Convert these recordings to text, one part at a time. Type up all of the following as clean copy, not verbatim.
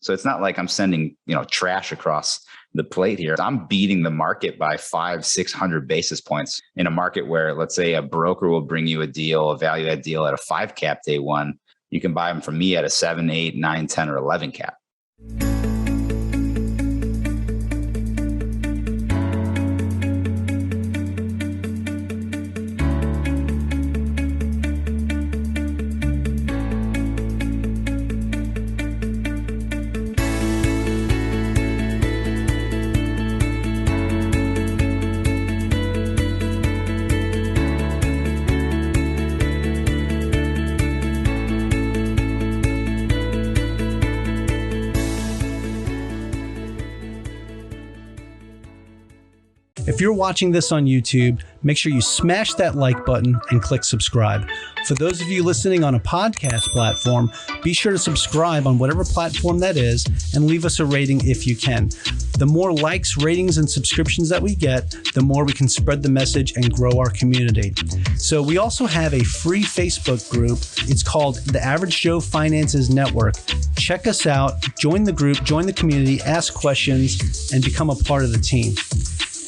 So it's not like I'm sending, trash across the plate here. I'm beating the market by 500-600 basis points in a market where, let's say, a broker will bring you a deal, a value add deal at a 5 cap day one. You can buy them from me at a 7, 8, 9, 10, or 11 cap. If you're watching this on YouTube, make sure you smash that like button and click subscribe. For those of you listening on a podcast platform, be sure to subscribe on whatever platform that is and leave us a rating if you can. The more likes, ratings, and subscriptions that we get, the more we can spread the message and grow our community. So we also have a free Facebook group. It's called the Average Joe Finances Network. Check us out, join the group, join the community, ask questions, and become a part of the team.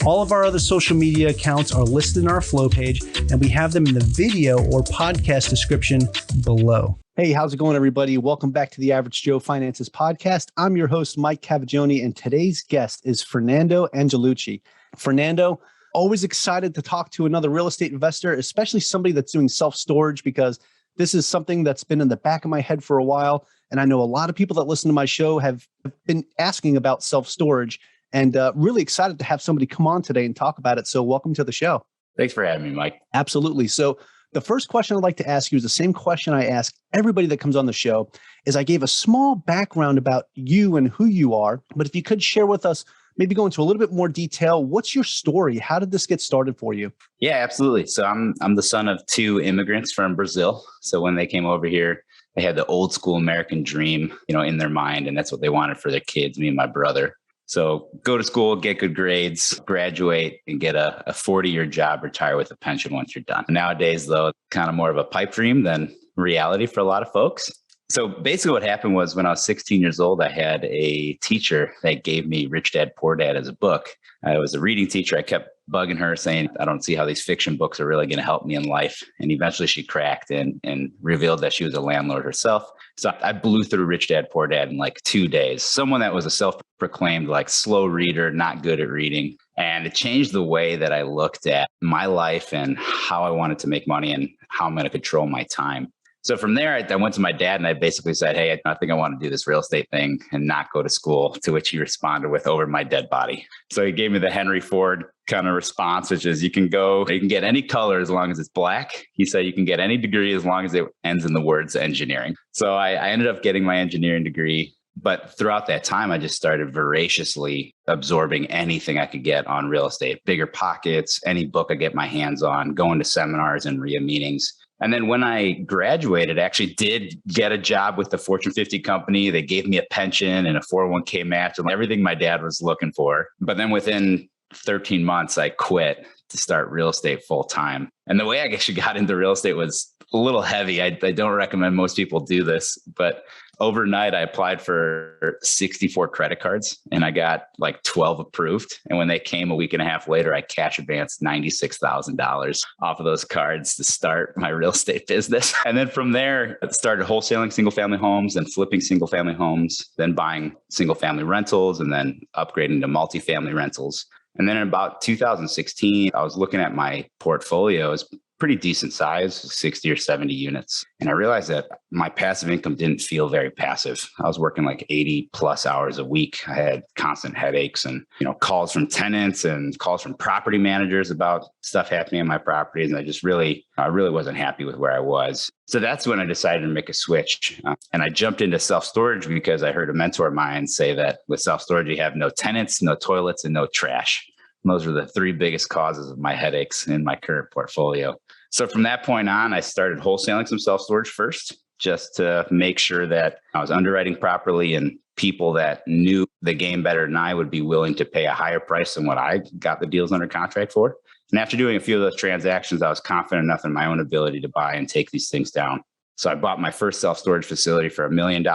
All of our other social media accounts are listed in our flow page, and we have them in the video or podcast description below. Hey, how's it going, everybody? Welcome back to the Average Joe Finances podcast. I'm your host, Mike Cavaggioni, and today's guest is Fernando Angelucci. Fernando, always excited to talk to another real estate investor, especially somebody that's doing self-storage, because this is something that's been in the back of my head for a while. And I know a lot of people that listen to my show have been asking about self-storage. And really excited to have somebody come on today and talk about it. So welcome to the show. Thanks for having me, Mike. Absolutely. So the first question I'd like to ask you is the same question I ask everybody that comes on the show. Is I gave a small background about you and who you are. But if you could share with us, maybe go into a little bit more detail. What's your story? How did this get started for you? Yeah, absolutely. So I'm the son of 2 immigrants from Brazil. So when they came over here, they had the old school American dream, in their mind. And that's what they wanted for their kids, me and my brother. So go to school, get good grades, graduate, and get a 40-year job, retire with a pension once you're done. Nowadays, though, it's kind of more of a pipe dream than reality for a lot of folks. So basically what happened was when I was 16 years old, I had a teacher that gave me Rich Dad, Poor Dad as a book. I was a reading teacher. I kept bugging her saying, I don't see how these fiction books are really going to help me in life. And eventually she cracked and revealed that she was a landlord herself. So I blew through Rich Dad, Poor Dad in like 2 days. Someone that was a self-proclaimed like slow reader, not good at reading. And it changed the way that I looked at my life and how I wanted to make money and how I'm going to control my time. So from there, I went to my dad and I basically said, hey, I think I want to do this real estate thing and not go to school, to which he responded with, over my dead body. So he gave me the Henry Ford kind of response, which is you can get any color as long as it's black. He said you can get any degree as long as it ends in the words engineering. So I ended up getting my engineering degree. But throughout that time, I just started voraciously absorbing anything I could get on real estate, bigger pockets, any book I get my hands on, going to seminars and RIA meetings. And then when I graduated, I actually did get a job with the Fortune 50 company. They gave me a pension and a 401k match and everything my dad was looking for. But then within 13 months, I quit to start real estate full time. And the way I actually got into real estate was a little heavy. I don't recommend most people do this, but overnight I applied for 64 credit cards and I got like 12 approved. And when they came a week and a half later, I cash advanced $96,000 off of those cards to start my real estate business. And then from there, I started wholesaling single family homes and flipping single family homes, then buying single family rentals and then upgrading to multifamily rentals. And then in about 2016, I was looking at my portfolios, pretty decent size, 60 or 70 units. And I realized that my passive income didn't feel very passive. I was working like 80 plus hours a week. I had constant headaches and, calls from tenants and calls from property managers about stuff happening in my properties. And I really wasn't happy with where I was. So that's when I decided to make a switch. And I jumped into self-storage because I heard a mentor of mine say that with self-storage, you have no tenants, no toilets, and no trash. And those were the 3 biggest causes of my headaches in my current portfolio. So from that point on, I started wholesaling some self-storage first, just to make sure that I was underwriting properly and people that knew the game better than I would be willing to pay a higher price than what I got the deals under contract for. And after doing a few of those transactions, I was confident enough in my own ability to buy and take these things down. So I bought my first self-storage facility for $1 million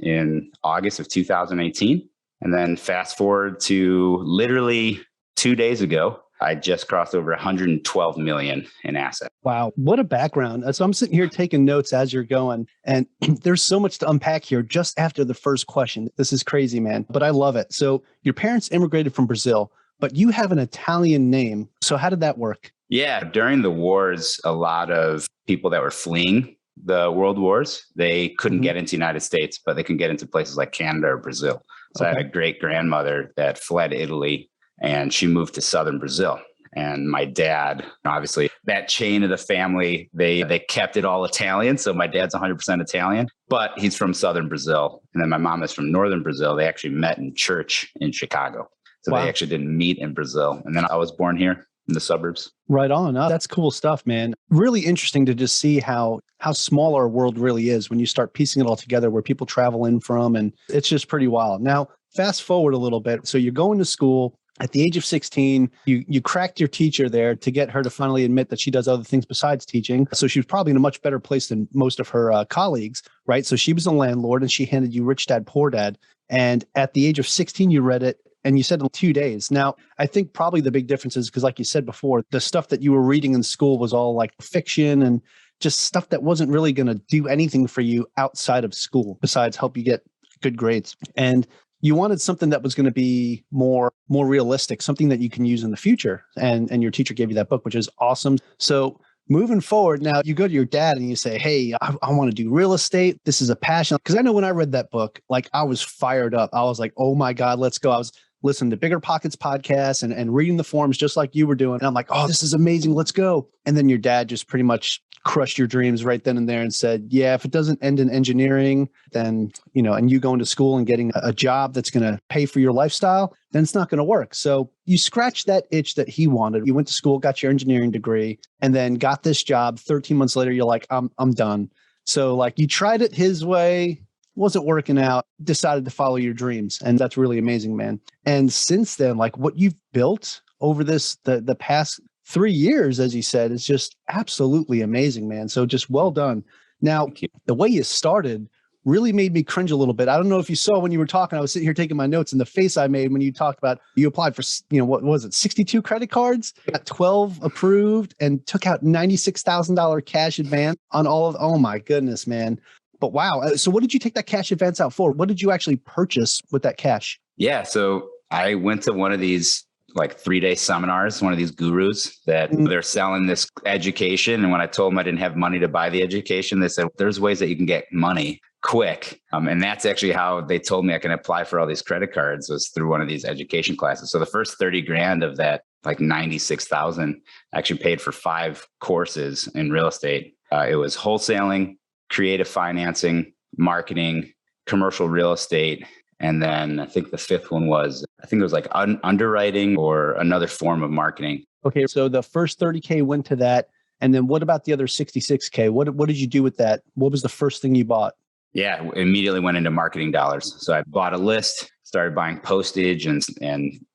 in August of 2018. And then fast forward to literally 2 days ago, I just crossed over 112 million in assets. Wow. What a background. So I'm sitting here taking notes as you're going, and there's so much to unpack here just after the first question. This is crazy, man, but I love it. So your parents immigrated from Brazil, but you have an Italian name. So how did that work? Yeah. During the wars, a lot of people that were fleeing the world wars, they couldn't get into the United States, but they can get into places like Canada or Brazil. So I had a great grandmother that fled Italy, and she moved to southern Brazil. And my dad, obviously, that chain of the family, they kept it all Italian. So my dad's 100% Italian, but he's from southern Brazil. And then my mom is from northern Brazil. They actually met in church in Chicago. So they actually didn't meet in Brazil. And then I was born here in the suburbs. Right on. Oh, that's cool stuff, man. Really interesting to just see how small our world really is when you start piecing it all together, where people travel in from. And it's just pretty wild. Now, fast forward a little bit. So you're going to school. At the age of 16, you cracked your teacher there to get her to finally admit that she does other things besides teaching. So she was probably in a much better place than most of her colleagues, right? So she was a landlord, and she handed you Rich Dad, Poor Dad. And at the age of 16, you read it, and you said in 2 days. Now, I think probably the big difference is because, like you said before, the stuff that you were reading in school was all like fiction and just stuff that wasn't really going to do anything for you outside of school besides help you get good grades. And you wanted something that was going to be more realistic, something that you can use in the future. And your teacher gave you that book, which is awesome. So moving forward, now you go to your dad and you say, hey, I want to do real estate. This is a passion. Because I know when I read that book, like I was fired up. I was like, oh my God, let's go. I was listening to Bigger Pockets podcast and reading the forums just like you were doing. And I'm like, oh, this is amazing. Let's go. And then your dad just pretty much crushed your dreams right then and there and said, yeah, if it doesn't end in engineering, then, and you going to school and getting a job that's going to pay for your lifestyle, then it's not going to work. So you scratched that itch that he wanted. You went to school, got your engineering degree, and then got this job. 13 months later, you're like, I'm done. So like you tried it his way, wasn't working out, decided to follow your dreams. And that's really amazing, man. And since then, like what you've built over the past 3 years, as you said, is just absolutely amazing, man. So just well done. Now, the way you started really made me cringe a little bit. I don't know if you saw when you were talking, I was sitting here taking my notes, and the face I made when you talked about you applied for, what was it, 62 credit cards, got 12 approved, and took out $96,000 cash advance on all of, oh my goodness, man. But wow. So what did you take that cash advance out for? What did you actually purchase with that cash? Yeah. So I went to one of these like 3-day seminars, one of these gurus that they're selling this education. And when I told them I didn't have money to buy the education, they said, there's ways that you can get money quick. And that's actually how they told me I can apply for all these credit cards, was through one of these education classes. So the first 30 grand of that, like 96,000, actually paid for 5 courses in real estate. It was wholesaling, creative financing, marketing, commercial real estate. And then I think the 5th one was, it was like underwriting or another form of marketing. Okay. So the first 30K went to that. And then what about the other 66K? What did you do with that? What was the first thing you bought? Yeah, immediately went into marketing dollars. So I bought a list, started buying postage and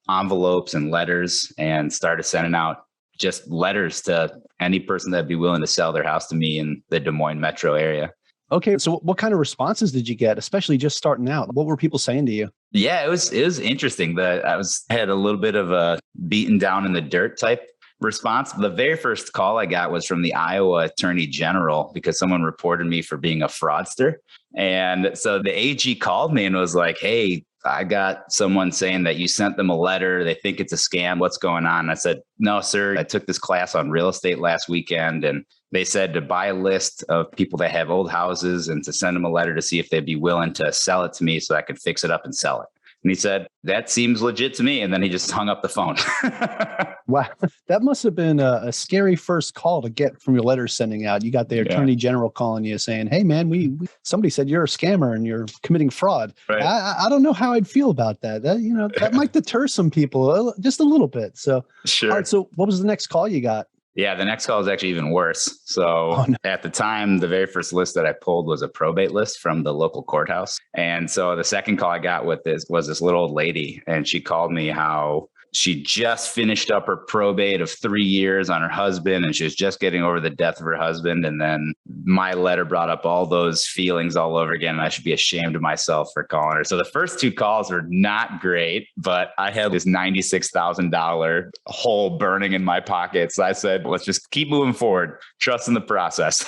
envelopes and letters, and started sending out just letters to any person that'd be willing to sell their house to me in the Des Moines metro area. Okay. So what kind of responses did you get, especially just starting out? What were people saying to you? Yeah, it was interesting. I had a little bit of a beaten down in the dirt type response. The very first call I got was from the Iowa Attorney General because someone reported me for being a fraudster. And so the AG called me and was like, hey, I got someone saying that you sent them a letter. They think it's a scam. What's going on? I said, no, sir. I took this class on real estate last weekend, and they said to buy a list of people that have old houses and to send them a letter to see if they'd be willing to sell it to me so I could fix it up and sell it. And he said, that seems legit to me. And then he just hung up the phone. Wow. That must have been a scary first call to get from your letter sending out. You got the Attorney General calling you saying, hey, man, somebody said you're a scammer and you're committing fraud. Right. I don't know how I'd feel about that. That might deter some people just a little bit. So, sure. All right, so what was the next call you got? Yeah, the next call is actually even worse. So At the time, the very first list that I pulled was a probate list from the local courthouse. And so the second call I got with this was this little old lady, and she called me how She just finished up her probate of 3 years on her husband, and she was just getting over the death of her husband. And then my letter brought up all those feelings all over again. And I should be ashamed of myself for calling her. So the first 2 calls were not great, but I had this $96,000 hole burning in my pocket. So I said, let's just keep moving forward, trust in the process.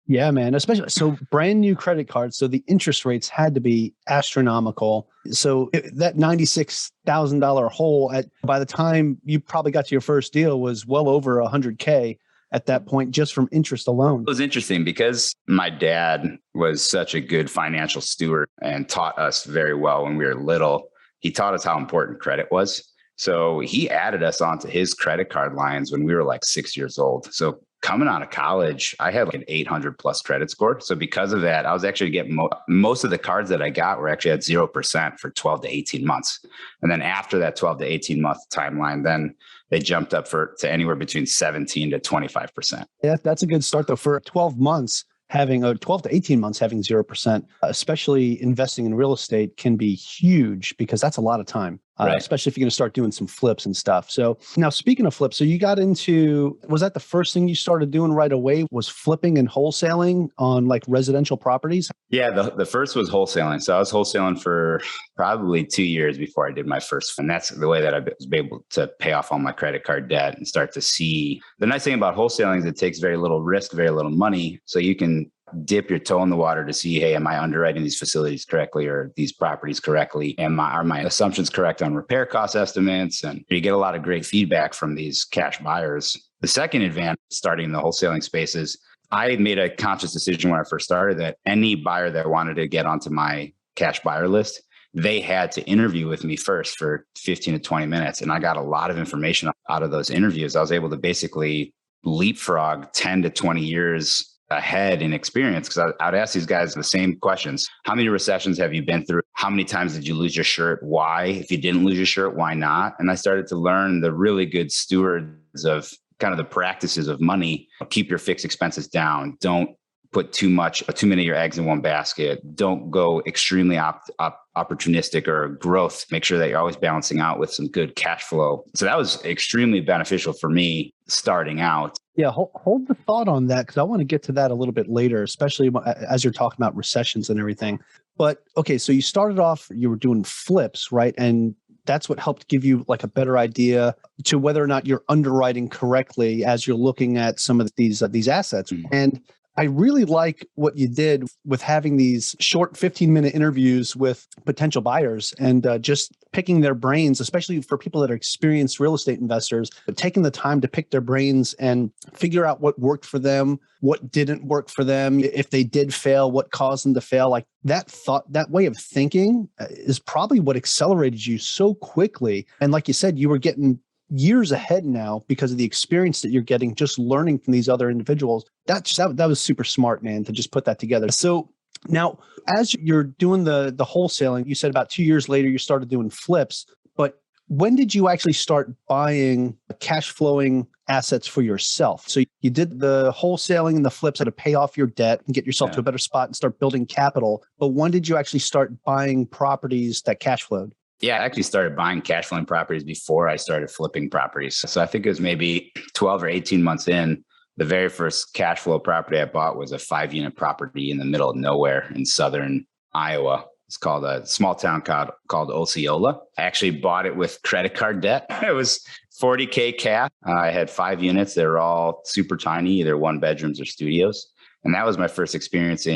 Yeah, man. Especially so brand new credit cards. So the interest rates had to be astronomical. So that $96,000 hole by the time you probably got to your first deal was well over $100K at that point, just from interest alone. It was interesting because my dad was such a good financial steward and taught us very well when we were little. He taught us how important credit was. So he added us onto his credit card lines when we were like 6 years old. So coming out of college, I had like an 800 plus credit score. So because of that, I was actually getting most of the cards that I got were actually at 0% for 12 to 18 months. And then after that 12 to 18 month timeline, then they jumped up to anywhere between 17 to 25%. Yeah, that's a good start though. For 12 months, having 12 to 18 months having 0%, especially investing in real estate, can be huge because that's a lot of time, right. Especially if you're going to start doing some flips and stuff. So now speaking of flips, so you got into, was that the first thing you started doing right away, was flipping and wholesaling on like residential properties? Yeah, the first was wholesaling. So I was wholesaling for probably 2 years before I did my first. And that's the way that I was able to pay off all my credit card debt and start to see. The nice thing about wholesaling is it takes very little risk, very little money. So you can dip your toe in the water to see, hey, am I underwriting these facilities correctly or these properties correctly? Are my assumptions correct on repair cost estimates? And you get a lot of great feedback from these cash buyers. The second advantage starting in the wholesaling space is I made a conscious decision when I first started that any buyer that wanted to get onto my cash buyer list, they had to interview with me first for 15 to 20 minutes. And I got a lot of information out of those interviews. I was able to basically leapfrog 10 to 20 years ahead in experience, because I'd ask these guys the same questions. How many recessions have you been through? How many times did you lose your shirt? Why? If you didn't lose your shirt, why not? And I started to learn the really good stewards of kind of the practices of money. Keep your fixed expenses down. Don't put too many of your eggs in one basket. Don't go extremely opportunistic or growth. Make sure that you're always balancing out with some good cash flow. So that was extremely beneficial for me starting out. Yeah, hold the thought on that, because I want to get to that a little bit later, especially as you're talking about recessions and everything. But okay, so you started off, you were doing flips, right? And that's what helped give you like a better idea to whether or not you're underwriting correctly as you're looking at some of these assets. Mm-hmm. And I really like what you did with having these short 15-minute interviews with potential buyers and just picking their brains, especially for people that are experienced real estate investors, but taking the time to pick their brains and figure out what worked for them, what didn't work for them. If they did fail, what caused them to fail. Like that way of thinking is probably what accelerated you so quickly. And like you said, you were getting years ahead now because of the experience that you're getting, just learning from these other individuals. That was super smart, man, to just put that together. So now as you're doing the wholesaling, you said about 2 years later, you started doing flips, but when did you actually start buying cash flowing assets for yourself? So you did the wholesaling and the flips to pay off your debt and get yourself to a better spot and start building capital. But when did you actually start buying properties that cash flowed? Yeah, I actually started buying cash flowing properties before I started flipping properties. So I think it was maybe 12 or 18 months in. The very first cash flow property I bought was a 5-unit property in the middle of nowhere in southern Iowa. It's called a small town called Osceola. I actually bought it with credit card debt. It was $40K cash. I had 5 units. They were all super tiny, either 1 bedrooms or studios. And that was my first experience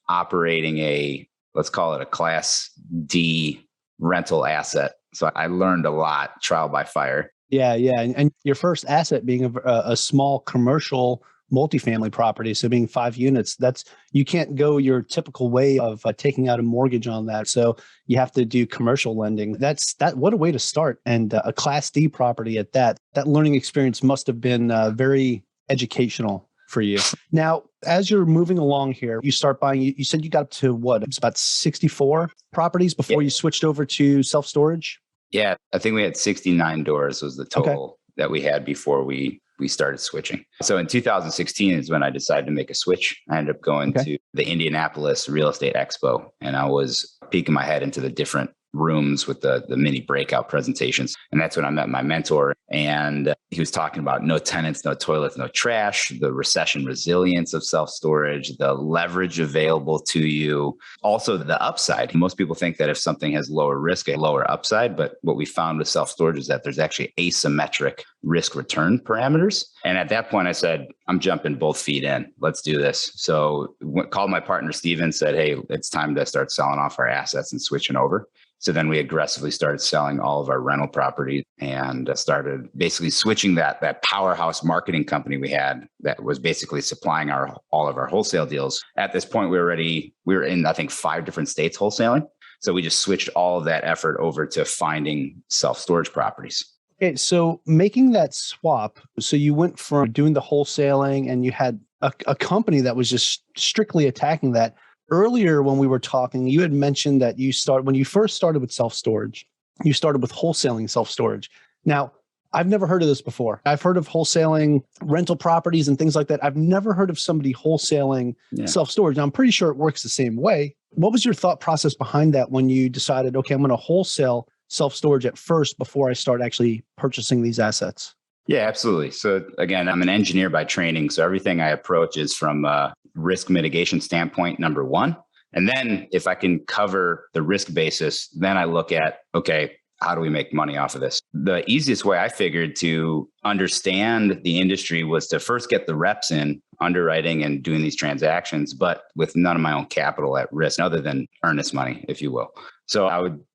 operating let's call it a Class D rental asset. So I learned a lot, trial by fire. Yeah. And your first asset being a small commercial multifamily property. So being 5 units, you can't go your typical way of taking out a mortgage on that. So you have to do commercial lending. What a way to start. And a Class D property at that learning experience must have been very educational for you. Now, as you're moving along here, you start buying, you said you got up to what? It was about 64 properties before you switched over to self-storage? Yeah, I think we had 69 doors was the total that we had before we started switching. So in 2016 is when I decided to make a switch. I ended up going to the Indianapolis Real Estate Expo, and I was peeking my head into the different rooms with the mini breakout presentations. And that's when I met my mentor. And he was talking about no tenants, no toilets, no trash, the recession resilience of self-storage, the leverage available to you, also the upside. Most people think that if something has lower risk, a lower upside. But what we found with self-storage is that there's actually asymmetric risk return parameters. And at that point, I said, I'm jumping both feet in. Let's do this. So called my partner, Steven, said, hey, it's time to start selling off our assets and switching over. So then we aggressively started selling all of our rental properties and started basically switching that powerhouse marketing company we had that was basically supplying all of our wholesale deals. At this point, we were in, I think, 5 different states wholesaling. So we just switched all of that effort over to finding self-storage properties. Okay, so making that swap, so you went from doing the wholesaling and you had a company that was just strictly attacking that. Earlier, when we were talking, you had mentioned that when you first started with self-storage, you started with wholesaling self-storage. Now, I've never heard of this before. I've heard of wholesaling rental properties and things like that. I've never heard of somebody wholesaling self-storage. Now, I'm pretty sure it works the same way. What was your thought process behind that when you decided, okay, I'm going to wholesale self-storage at first before I start actually purchasing these assets? Yeah, absolutely. So again, I'm an engineer by training. So everything I approach is from a risk mitigation standpoint, number one. And then if I can cover the risk basis, then I look at, okay, how do we make money off of this? The easiest way I figured to understand the industry was to first get the reps in underwriting and doing these transactions, but with none of my own capital at risk other than earnest money, if you will. So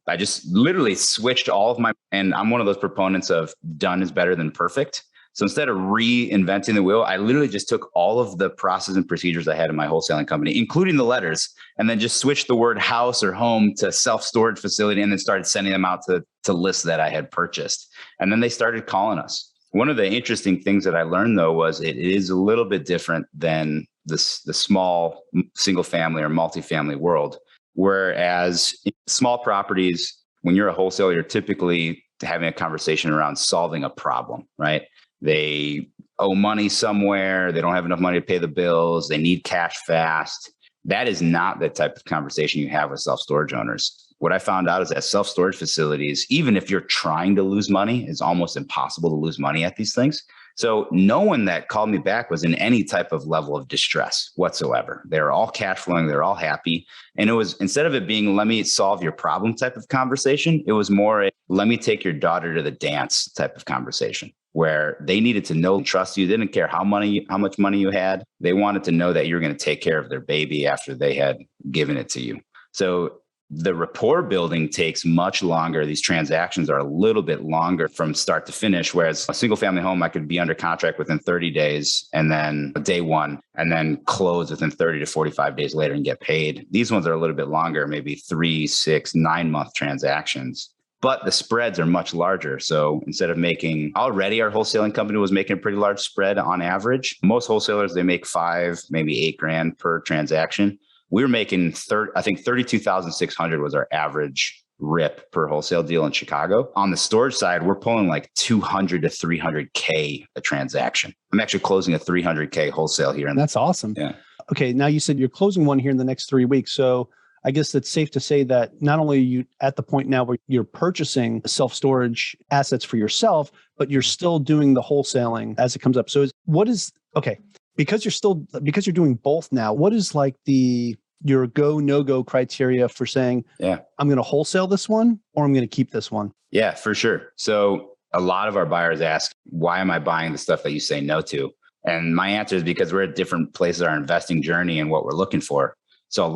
I just literally switched all of and I'm one of those proponents of done is better than perfect. So instead of reinventing the wheel, I literally just took all of the processes and procedures I had in my wholesaling company, including the letters, and then just switched the word house or home to self-storage facility and then started sending them out to lists that I had purchased. And then they started calling us. One of the interesting things that I learned, though, was it is a little bit different than the small single family or multifamily world. Whereas in small properties, when you're a wholesaler, you're typically having a conversation around solving a problem, right? They owe money somewhere. They don't have enough money to pay the bills. They need cash fast. That is not the type of conversation you have with self-storage owners. What I found out is that self-storage facilities, even if you're trying to lose money, it's almost impossible to lose money at these things. So no one that called me back was in any type of level of distress whatsoever. They were all cash flowing. They're all happy. And it was, instead of it being, let me solve your problem type of conversation, it was more, let me take your daughter to the dance type of conversation, where they needed to know and trust you. They didn't care how much money you had. They wanted to know that you were going to take care of their baby after they had given it to you. So the rapport building takes much longer. These transactions are a little bit longer from start to finish, whereas a single family home, I could be under contract within 30 days and then day one, and then close within 30 to 45 days later and get paid. These ones are a little bit longer, maybe 3, 6, 9-month transactions. But the spreads are much larger. So instead of already our wholesaling company was making a pretty large spread on average. Most wholesalers, they make $5,000, maybe $8,000 per transaction. We were making I think 32,600 was our average rip per wholesale deal in Chicago. On the storage side, we're pulling like 200 to 300K a transaction. I'm actually closing a 300K wholesale here. That's awesome. Yeah. Okay. Now you said you're closing one here in the next 3 weeks. So I guess it's safe to say that not only are you at the point now where you're purchasing self-storage assets for yourself, but you're still doing the wholesaling as it comes up. So because you're doing both now, what is like your go, no-go criteria for saying, I'm going to wholesale this one or I'm going to keep this one? Yeah, for sure. So a lot of our buyers ask, why am I buying the stuff that you say no to? And my answer is because we're at different places in our investing journey and what we're looking for. So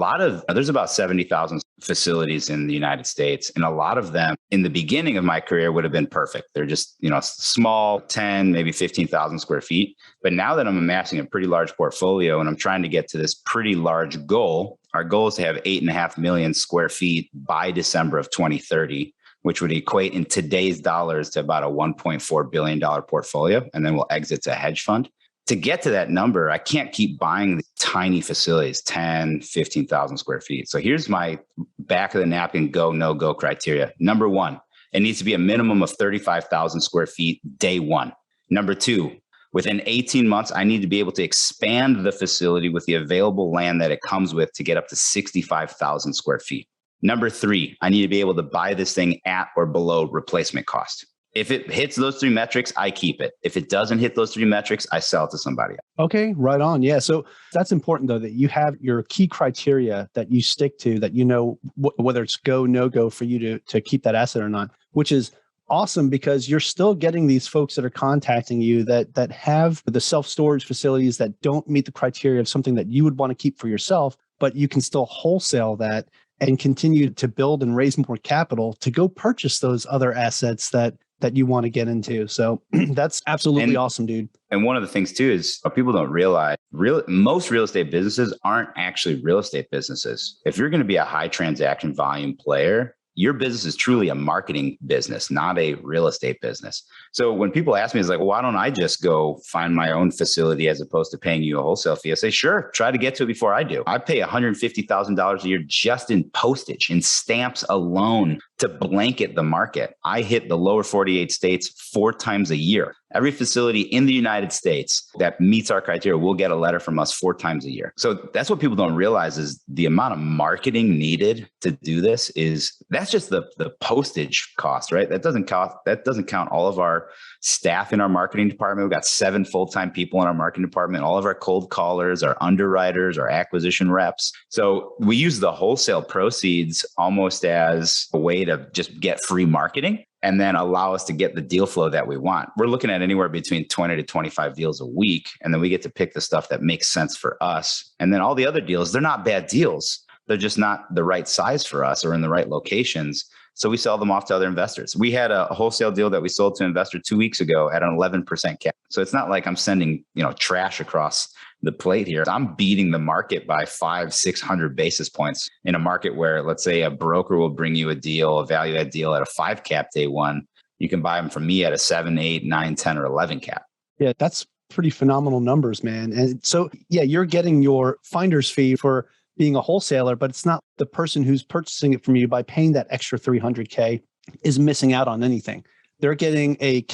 there's about 70,000 facilities in the United States. And a lot of them in the beginning of my career would have been perfect. They're just, small, 10, maybe 15,000 square feet. But now that I'm amassing a pretty large portfolio and I'm trying to get to this pretty large goal, our goal is to have 8.5 million square feet by December of 2030, which would equate in today's dollars to about a $1.4 billion portfolio. And then we'll exit to a hedge fund. To get to that number, I can't keep buying the tiny facilities, 10, 15,000 square feet. So here's my back of the napkin go, no go criteria. Number one, it needs to be a minimum of 35,000 square feet day one. Number two, within 18 months, I need to be able to expand the facility with the available land that it comes with to get up to 65,000 square feet. Number 3, I need to be able to buy this thing at or below replacement cost. If it hits those 3 metrics, I keep it. If it doesn't hit those 3 metrics, I sell it to somebody else. Okay, right on. Yeah. So that's important, though, that you have your key criteria that you stick to, that you know whether it's go, no go for you to keep that asset or not, which is awesome because you're still getting these folks that are contacting you that have the self-storage facilities that don't meet the criteria of something that you would want to keep for yourself, but you can still wholesale that and continue to build and raise more capital to go purchase those other assets that you want to get into. So that's absolutely awesome, dude. And one of the things too is people don't realize most real estate businesses aren't actually real estate businesses. If you're going to be a high transaction volume player, your business is truly a marketing business, not a real estate business. So when people ask me, it's like, well, why don't I just go find my own facility as opposed to paying you a wholesale fee? I say, sure, try to get to it before I do. I pay $150,000 a year just in postage, in stamps alone, to blanket the market. I hit the lower 48 states 4 times a year. Every facility in the United States that meets our criteria will get a letter from us 4 times a year. So that's what people don't realize is the amount of marketing needed to do this that's just the postage cost, right? That doesn't count all of our staff in our marketing department. We've got 7 full-time people in our marketing department, all of our cold callers, our underwriters, our acquisition reps. So we use the wholesale proceeds almost as a way to just get free marketing and then allow us to get the deal flow that we want. We're looking at anywhere between 20 to 25 deals a week. And then we get to pick the stuff that makes sense for us. And then all the other deals, they're not bad deals. They're just not the right size for us or in the right locations. So we sell them off to other investors. We had a wholesale deal that we sold to an investor 2 weeks ago at an 11% cap. So it's not like I'm sending, trash across the plate here. I'm beating the market by 500-600 basis points in a market where, let's say, a broker will bring you a value add deal at a 5 cap day one. You can buy them from me at a 7, 8, 9, 10, or 11 cap. Yeah, that's pretty phenomenal numbers, man. And so, yeah, you're getting your finder's fee for being a wholesaler, but it's not the person who's purchasing it from you by paying that extra $300K is missing out on anything. They're getting a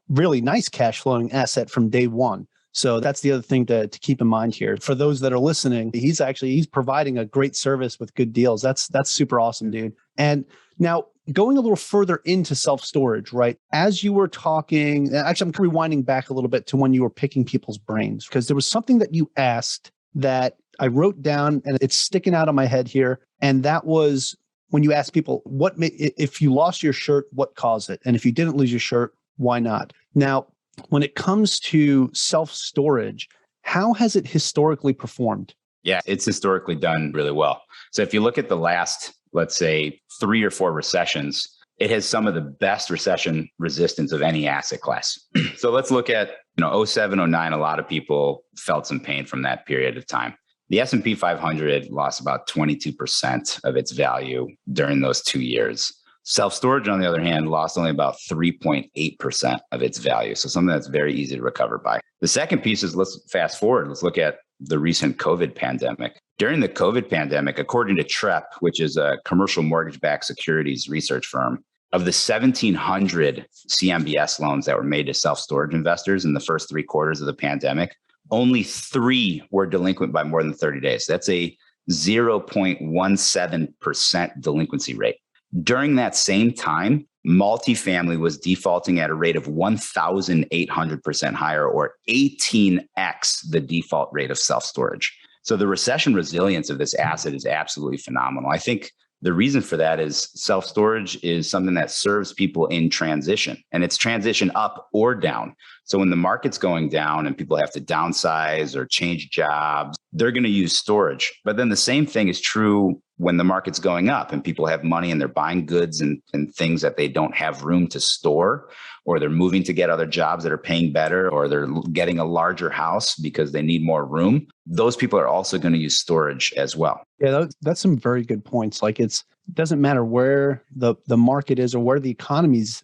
really nice cash flowing asset from day one. So that's the other thing to keep in mind here. For those that are listening, he's providing a great service with good deals. That's super awesome, dude. And now going a little further into self-storage, right? As you were talking, actually, I'm rewinding back a little bit to when you were picking people's brains, because there was something that you asked that I wrote down and it's sticking out of my head here. And that was when you asked people, if you lost your shirt, what caused it? And if you didn't lose your shirt, why not? Now, when it comes to self-storage, how has it historically performed? Yeah, it's historically done really well. So if you look at the last, let's say, 3 or 4 recessions, it has some of the best recession resistance of any asset class. So let's look at 07, 09, a lot of people felt some pain from that period of time. The S&P 500 lost about 22% of its value during those 2 years. Self-storage, on the other hand, lost only about 3.8% of its value. So something that's very easy to recover by. The second piece is, let's fast forward. Let's look at the recent COVID pandemic. During the COVID pandemic, according to TREP, which is a commercial mortgage-backed securities research firm, of the 1,700 CMBS loans that were made to self-storage investors in the first 3 quarters of the pandemic, only 3 were delinquent by more than 30 days. That's a 0.17% delinquency rate. During that same time, multifamily was defaulting at a rate of 1,800% higher, or 18x the default rate of self-storage. So the recession resilience of this asset is absolutely phenomenal. I think the reason for that is self-storage is something that serves people in transition, and it's transition up or down. So when the market's going down and people have to downsize or change jobs, they're going to use storage. But then the same thing is true when the market's going up and people have money and they're buying goods and things that they don't have room to store, or they're moving to get other jobs that are paying better, or they're getting a larger house because they need more room. Those people are also going to use storage as well. Yeah, that's some very good points. Like it doesn't matter where the market is or where the economy is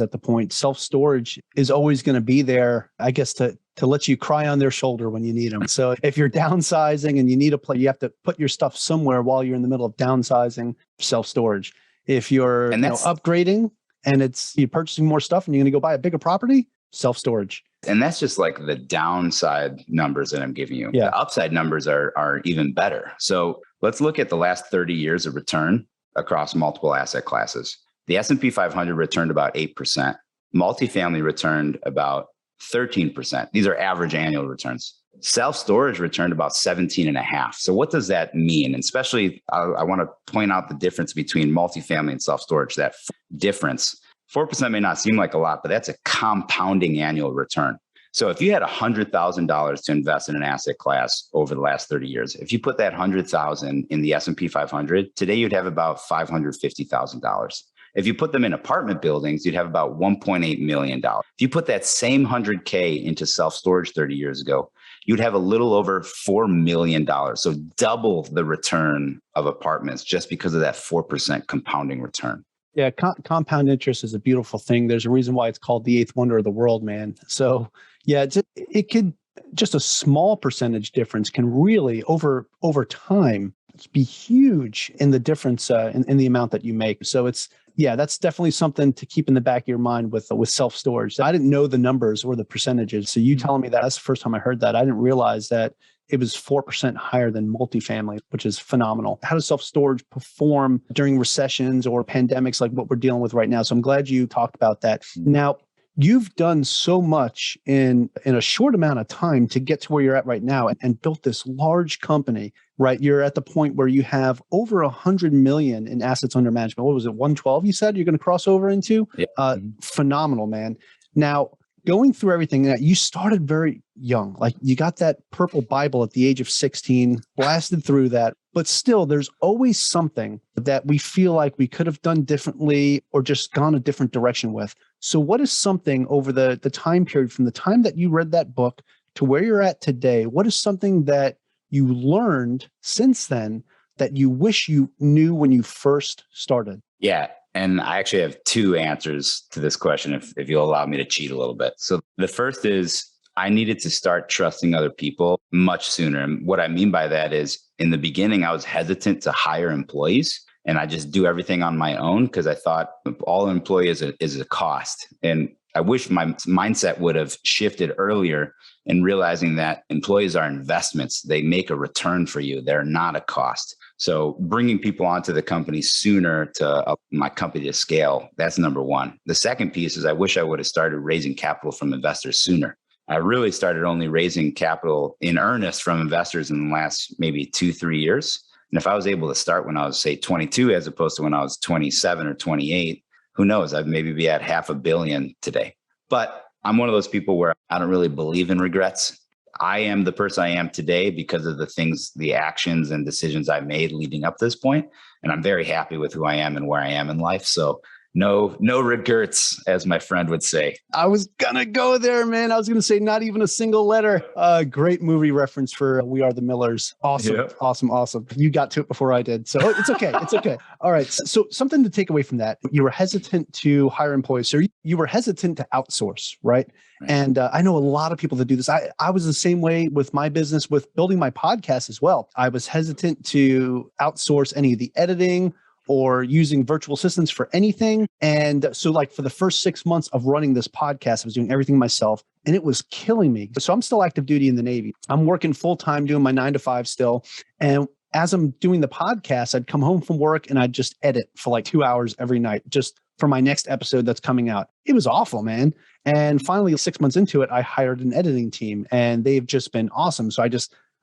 at the point. Self-storage is always going to be there, I guess, to let you cry on their shoulder when you need them. So if you're downsizing and you need a place, you have to put your stuff somewhere while you're in the middle of downsizing, self-storage. If you're upgrading and you're purchasing more stuff and you're going to go buy a bigger property, self-storage. And that's just like the downside numbers that I'm giving you. Yeah. The upside numbers are even better. So Let's look at the last 30 years of return across multiple asset classes. The S&P 500 returned about 8%. Multifamily returned about 13%. These are average annual returns. Self-storage returned about 17.5%. So what does that mean? And especially, I want to point out the difference between multifamily and self-storage. That difference, 4% may not seem like a lot, but that's a compounding annual return. So if you had $100,000 to invest in an asset class over the last 30 years, if you put that $100,000 in the S&P 500, today you'd have about $550,000. If you put them in apartment buildings, you'd have about $1.8 million. If you put that same $100K into self-storage 30 years ago, you'd have a little over $4 million. So double the return of apartments just because of that 4% compounding return. Yeah, compound interest is a beautiful thing. There's a reason why it's called the eighth wonder of the world, man. So yeah, it could, just a small percentage difference can really over time be huge in the difference in the amount that you make. So that's definitely something to keep in the back of your mind with self-storage. I didn't know the numbers or the percentages. So you telling me that's the first time I heard that. I didn't realize that it was 4% higher than multifamily, which is phenomenal. How does self-storage perform during recessions or pandemics like what we're dealing with right now? So I'm glad you talked about that. Now, you've done so much in a short amount of time to get to where you're at right now and built this large company, right? You're at the point where you have over 100 million in assets under management. What was it, 112 you said you're going to cross over into? Yeah. Phenomenal, man. Now, going through everything, you started very young. Like you got that purple Bible at the age of 16, blasted through that. But still, there's always something that we feel like we could have done differently or just gone a different direction with. So what is something over the time period from the time that you read that book to where you're at today? What is something that you learned since then that you wish you knew when you first started? Yeah. And I actually have two answers to this question, if you'll allow me to cheat a little bit. So the first is I needed to start trusting other people much sooner. And what I mean by that is in the beginning, I was hesitant to hire employees and I just do everything on my own because I thought all an employee is a cost. And I wish my mindset would have shifted earlier in realizing that employees are investments. They make a return for you. They're not a cost. So bringing people onto the company sooner to my company to scale, that's number one. The second piece is I wish I would have started raising capital from investors sooner. I really started only raising capital in earnest from investors in the last maybe 2-3 years. And if I was able to start when I was, say, 22, as opposed to when I was 27 or 28, who knows? I'd maybe be at $500 million today. But I'm one of those people where I don't really believe in regrets. I am the person I am today because of the things, the actions and decisions I made leading up to this point. And I'm very happy with who I am and where I am in life. So no regrets, as my friend would say. I was going to go there, man. I was going to say not even a single letter. Great movie reference for We Are the Millers. Awesome. Yep. Awesome. You got to it before I did. So it's okay. It's okay. All right. So something to take away from that. You were hesitant to hire employees. So you were hesitant to outsource, right? And I know a lot of people that do this. I was the same way with my business, with building my podcast as well. I was hesitant to outsource any of the editing or using virtual assistants for anything. And so like for the first 6 months of running this podcast, I was doing everything myself and it was killing me. So I'm still active duty in the Navy. I'm working full time, doing my 9 to 5 still. And as I'm doing the podcast, I'd come home from work and I'd just edit for like 2 hours every night, just for my next episode that's coming out. It was awful, man. And finally, 6 months into it, I hired an editing team and they've just been awesome. So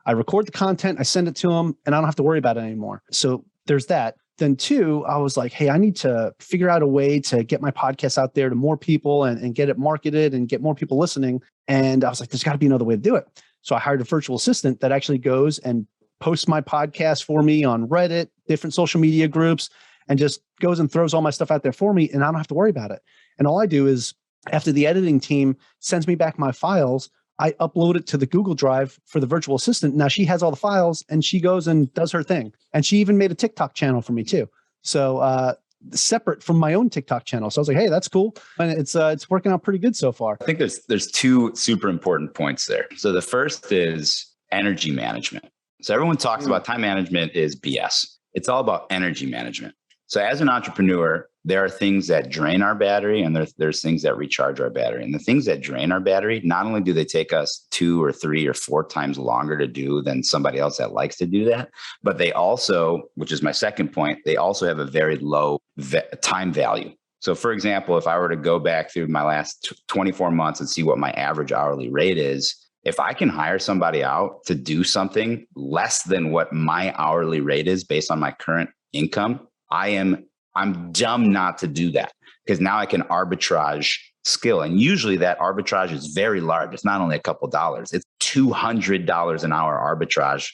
I record the content, I send it to them and I don't have to worry about it anymore. So there's that. Then two, I was like, hey, I need to figure out a way to get my podcast out there to more people and get it marketed and get more people listening. And I was like, there's got to be another way to do it. So I hired a virtual assistant that actually goes and posts my podcast for me on Reddit, different social media groups, and just goes and throws all my stuff out there for me. And I don't have to worry about it. And all I do is after the editing team sends me back my files, I upload it to the Google Drive for the virtual assistant. Now she has all the files and she goes and does her thing. And she even made a TikTok channel for me too. So separate from my own TikTok channel. So I was like, hey, that's cool. And it's working out pretty good so far. I think there's two super important points there. So the first is energy management. So everyone talks about time management is BS. It's all about energy management. So as an entrepreneur, there are things that drain our battery and there's things that recharge our battery. And the things that drain our battery, not only do they take us 2 or 3 or 4 times longer to do than somebody else that likes to do that, but they also, which is my second point, they also have a very low time value. So for example, if I were to go back through my last 24 months and see what my average hourly rate is, if I can hire somebody out to do something less than what my hourly rate is based on my current income, I'm dumb not to do that, because now I can arbitrage skill. And usually that arbitrage is very large. It's not only a couple dollars, it's $200 an hour arbitrage.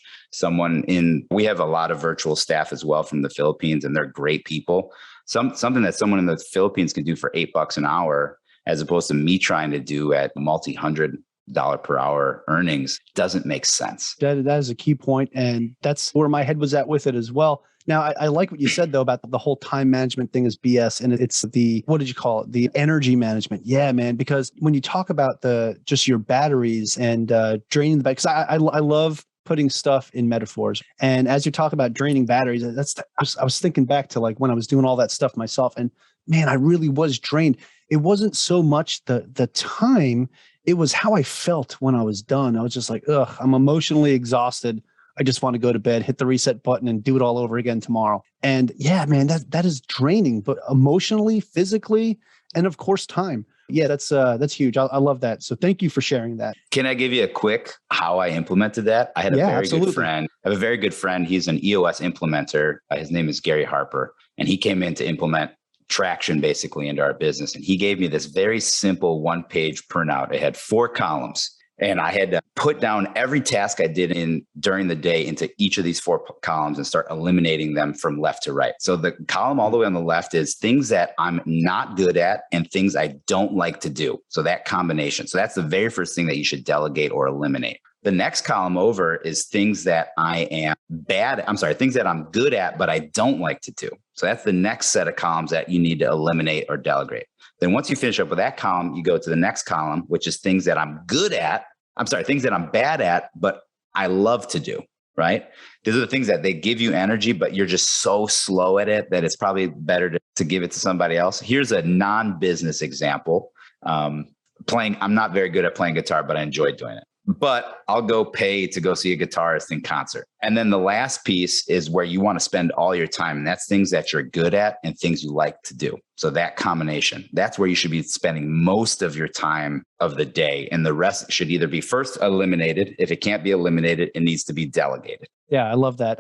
We have a lot of virtual staff as well from the Philippines, and they're great people. Something that someone in the Philippines can do for $8 an hour, as opposed to me trying to do at multi-$100 per hour earnings, doesn't make sense. That is a key point, and that's where my head was at with it as well. Now, I like what you said, though, about the whole time management thing is BS. And it's what did you call it? The energy management. Yeah, man. Because when you talk about just your batteries and draining the battery, because I love putting stuff in metaphors. And as you talk about draining batteries, I was thinking back to like when I was doing all that stuff myself. And man, I really was drained. It wasn't so much the time. It was how I felt when I was done. I was just like, ugh, I'm emotionally exhausted. I just want to go to bed, hit the reset button, and do it all over again tomorrow. And yeah, man, that is draining, but emotionally, physically, and of course, time. Yeah, that's huge. I love that. So thank you for sharing that. Can I give you a quick how I implemented that? I had a very good friend. I have a very good friend. He's an EOS implementer. His name is Gary Harper, and he came in to implement traction basically into our business. And he gave me this very simple 1-page printout. It had 4 columns. And I had to put down every task I did during the day into each of these 4 columns and start eliminating them from left to right. So the column all the way on the left is things that I'm not good at and things I don't like to do. So that combination. So that's the very first thing that you should delegate or eliminate. The next column over is things that things that I'm good at, but I don't like to do. So that's the next set of columns that you need to eliminate or delegate. Then once you finish up with that column, you go to the next column, which is things that I'm things that I'm bad at, but I love to do, right? These are the things that they give you energy, but you're just so slow at it that it's probably better to give it to somebody else. Here's a non-business example. I'm not very good at playing guitar, but I enjoy doing it. But I'll go pay to go see a guitarist in concert. And then the last piece is where you want to spend all your time. And that's things that you're good at and things you like to do. So that combination, that's where you should be spending most of your time of the day. And the rest should either be first eliminated. If it can't be eliminated, it needs to be delegated. Yeah, I love that.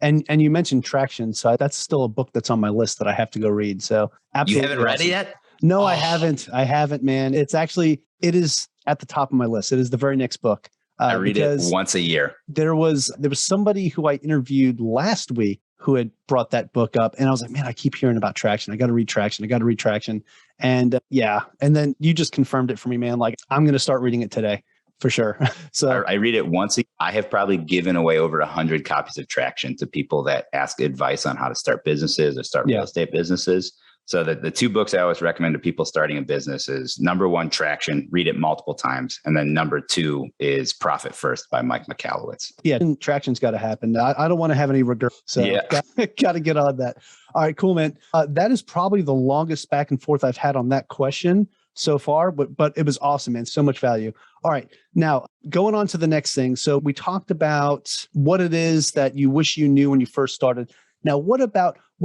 And you mentioned Traction. So that's still a book that's on my list that I have to go read. So absolutely. You haven't read it yet? No, I haven't, man. It is at the top of my list. It is the very next book. I read it once a year. There was somebody who I interviewed last week who had brought that book up. And I was like, man, I keep hearing about Traction. I got to read Traction. And and then you just confirmed it for me, man. Like, I'm going to start reading it today for sure. So I read it once a year. I have probably given away over 100 copies of Traction to people that ask advice on how to start businesses or start real estate businesses. So the 2 books I always recommend to people starting a business is number 1, Traction, read it multiple times. And then number 2 is Profit First by Mike Cavaggioni. Yeah, Traction's got to happen. I don't want to have any regret. So got to get on that. All right, cool, man. That is probably the longest back and forth I've had on that question so far, but it was awesome, man. So much value. All right, now going on to the next thing. So we talked about what it is that you wish you knew when you first started. Now, what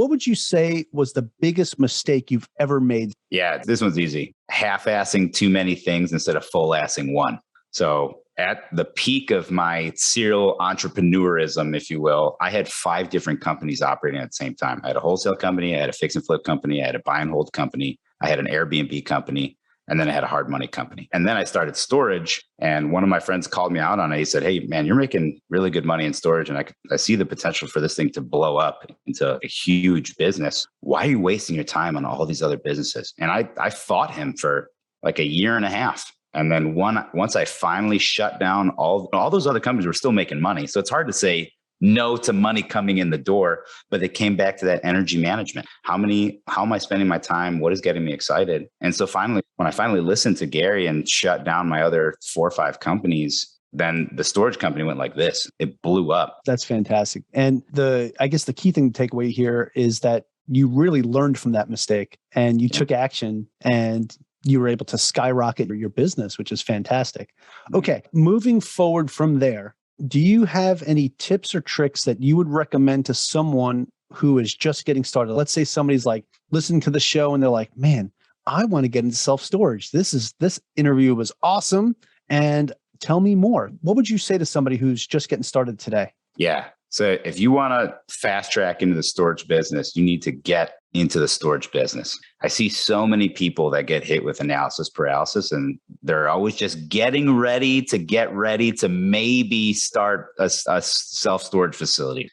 would you say was the biggest mistake you've ever made? Yeah, this one's easy. Half-assing too many things instead of full-assing one. So at the peak of my serial entrepreneurism, if you will, I had 5 different companies operating at the same time. I had a wholesale company, I had a fix and flip company, I had a buy and hold company, I had an Airbnb company, and then I had a hard money company. And then I started storage, and one of my friends called me out on it. He said, hey, man, you're making really good money in storage, and I see the potential for this thing to blow up into a huge business. Why are you wasting your time on all these other businesses? And I fought him for like a year and a half. And then once I finally shut down all those other companies were still making money. So it's hard to say no to money coming in the door, but it came back to that energy management. How am I spending my time? What is getting me excited? And so finally, when I finally listened to Gary and shut down my other 4 or 5 companies, then the storage company went like this. It blew up. That's fantastic. And I guess the key thing to take away here is that you really learned from that mistake and you took action and you were able to skyrocket your business, which is fantastic. Okay, moving forward from there, do you have any tips or tricks that you would recommend to someone who is just getting started? Let's say somebody's like listening to the show and they're like, man, I want to get into self-storage. This interview was awesome. And tell me more. What would you say to somebody who's just getting started today? Yeah. So if you want to fast track into the storage business, you need to get into the storage business. I see so many people that get hit with analysis paralysis, and they're always just getting ready to maybe start a self-storage facility.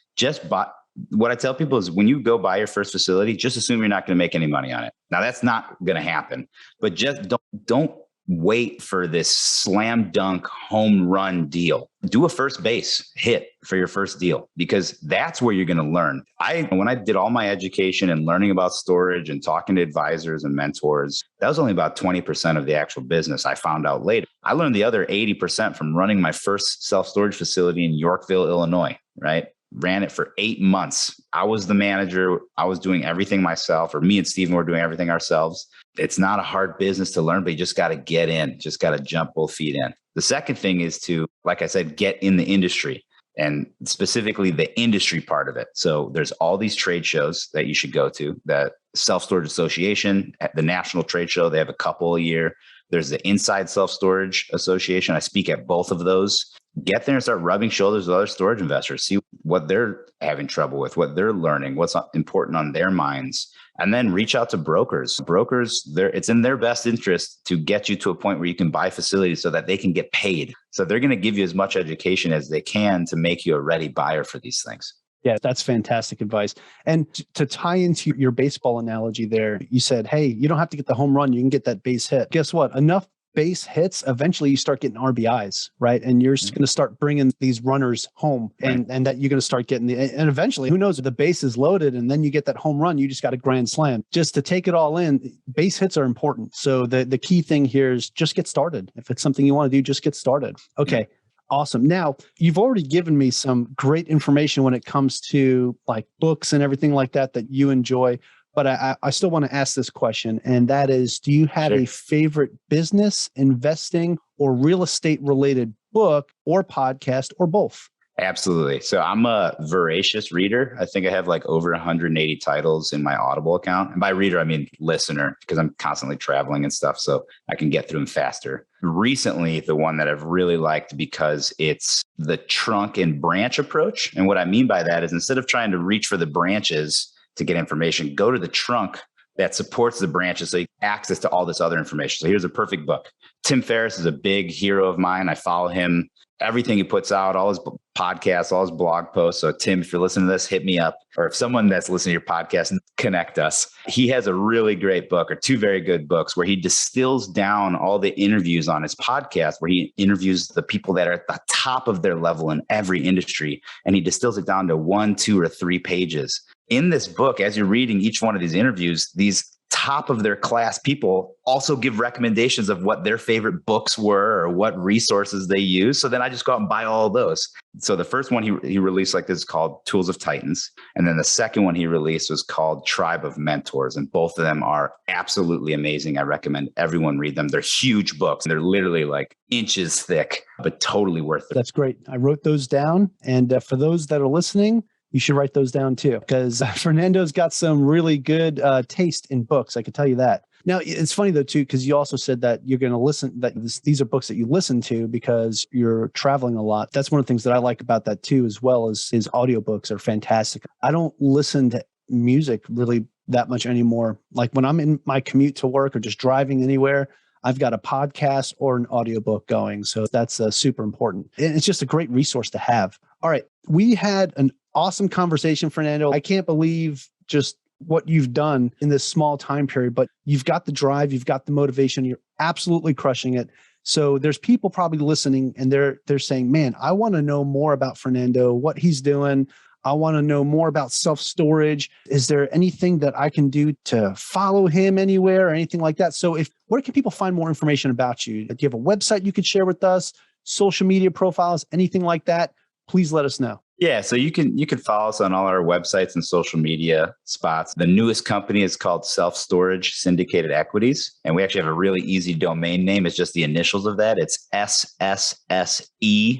What I tell people is when you go buy your first facility, just assume you're not going to make any money on it. Now that's not going to happen, but just don't wait for this slam dunk home run deal. Do a first base hit for your first deal, because that's where you're going to learn. When I did all my education and learning about storage and talking to advisors and mentors, that was only about 20% of the actual business. I found out later. I learned the other 80% from running my first self-storage facility in Yorkville, Illinois, right? Ran it for 8 months. I was the manager. I was doing everything myself, or me and Steven were doing everything ourselves. It's not a hard business to learn, but you just got to get in, just got to jump both feet in. The second thing is to, like I said, get in the industry, and specifically the industry part of it. So there's all these trade shows that you should go to. The Self-Storage Association, the National Trade Show, they have a couple a year. There's the Inside Self-Storage Association. I speak at both of those. Get there and start rubbing shoulders with other storage investors. See what they're having trouble with, what they're learning, what's important on their minds. And then reach out to brokers. Brokers, it's in their best interest to get you to a point where you can buy facilities so that they can get paid. So they're going to give you as much education as they can to make you a ready buyer for these things. Yeah, that's fantastic advice. And to tie into your baseball analogy there, you said, hey, you don't have to get the home run. You can get that base hit. Guess what? Enough base hits, eventually you start getting RBIs, right? And you're going to start bringing these runners home, and that you're going to start getting and eventually, who knows, if the base is loaded and then you get that home run, you just got a grand slam. Just to take it all in, base hits are important. So the key thing here is just get started. If it's something you want to do, just get started. Okay. Awesome. Now, you've already given me some great information when it comes to like books and everything like that you enjoy. But I still want to ask this question, and that is, do you have a favorite business, investing, or real estate related book or podcast or both? Absolutely. So I'm a voracious reader. I think I have like over 180 titles in my Audible account. And by reader, I mean listener, because I'm constantly traveling and stuff, so I can get through them faster. Recently, the one that I've really liked because it's the trunk and branch approach. And what I mean by that is instead of trying to reach for the branches to get information, go to the trunk that supports the branches so you have access to all this other information. So here's a perfect book. Tim Ferriss is a big hero of mine. I follow him, everything he puts out, all his podcasts, all his blog posts. So Tim, if you're listening to this, hit me up. Or if someone that's listening to your podcast, connect us. He has a really great book, or two very good books, where he distills down all the interviews on his podcast, where he interviews the people that are at the top of their level in every industry. And he distills it down to 1, 2, or 3 pages. In this book, as you're reading each one of these interviews, these top of their class people also give recommendations of what their favorite books were or what resources they use. So then I just go out and buy all of those. So the first one he released like this is called Tools of Titans. And then the second one he released was called Tribe of Mentors. And both of them are absolutely amazing. I recommend everyone read them. They're huge books. They're literally like inches thick, but totally worth it. That's great. I wrote those down. And for those that are listening, you should write those down too, because Fernando's got some really good taste in books. I can tell you that. Now, it's funny though, too, because you also said that you're going to listen, that these are books that you listen to because you're traveling a lot. That's one of the things that I like about that too, as well as his audiobooks are fantastic. I don't listen to music really that much anymore. Like when I'm in my commute to work or just driving anywhere, I've got a podcast or an audiobook going. So that's super important. And it's just a great resource to have. All right. We had an awesome conversation, Fernando. I can't believe just what you've done in this small time period, but you've got the drive, you've got the motivation, you're absolutely crushing it. So there's people probably listening and they're saying, man, I want to know more about Fernando, what he's doing. I want to know more about self-storage. Is there anything that I can do to follow him anywhere or anything like that? So where can people find more information about you? Do you have a website you could share with us, social media profiles, anything like that? Please let us know. Yeah, so you can follow us on all our websites and social media spots. The newest company is called Self Storage Syndicated Equities, and we actually have a really easy domain name. It's just the initials of that. It's SSSE.com.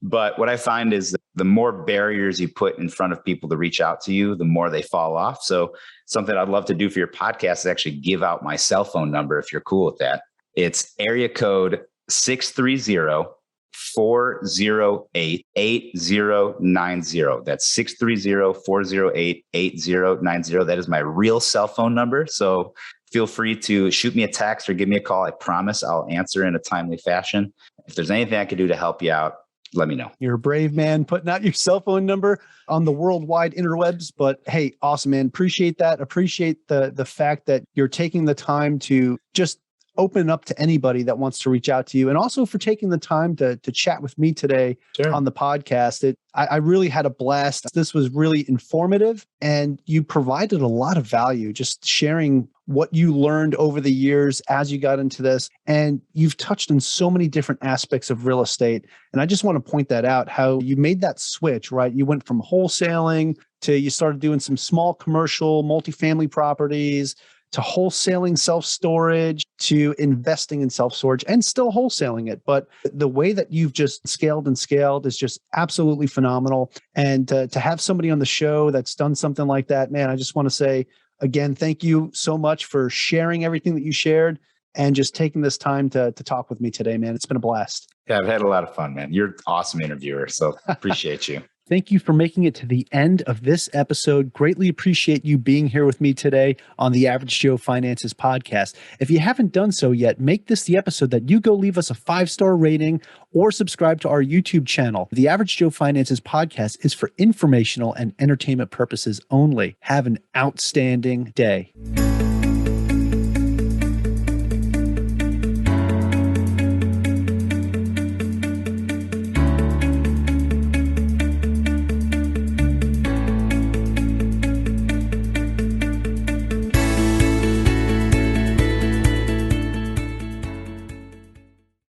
But what I find is that the more barriers you put in front of people to reach out to you, the more they fall off. So something I'd love to do for your podcast is actually give out my cell phone number if you're cool with that. It's area code 630-408-8090. That's 630-408-8090. That is my real cell phone number. So feel free to shoot me a text or give me a call. I promise I'll answer in a timely fashion. If there's anything I can do to help you out, let me know. You're a brave man putting out your cell phone number on the worldwide interwebs. But hey, awesome, man. Appreciate that. Appreciate the fact that you're taking the time to just open up to anybody that wants to reach out to you, and also for taking the time to chat with me today on the podcast. I really had a blast. This was really informative, and you provided a lot of value, just sharing what you learned over the years as you got into this. And you've touched on so many different aspects of real estate. And I just want to point that out, how you made that switch, right? You went from wholesaling to you started doing some small commercial multifamily properties, to wholesaling self-storage, to investing in self-storage, and still wholesaling it. But the way that you've just scaled and scaled is just absolutely phenomenal. And to have somebody on the show that's done something like that, man, I just want to say, again, thank you so much for sharing everything that you shared and just taking this time to talk with me today, man. It's been a blast. Yeah, I've had a lot of fun, man. You're an awesome interviewer, so appreciate you. Thank you for making it to the end of this episode. Greatly appreciate you being here with me today on the Average Joe Finances podcast. If you haven't done so yet, make this the episode that you go leave us a 5-star rating or subscribe to our YouTube channel. The Average Joe Finances podcast is for informational and entertainment purposes only. Have an outstanding day.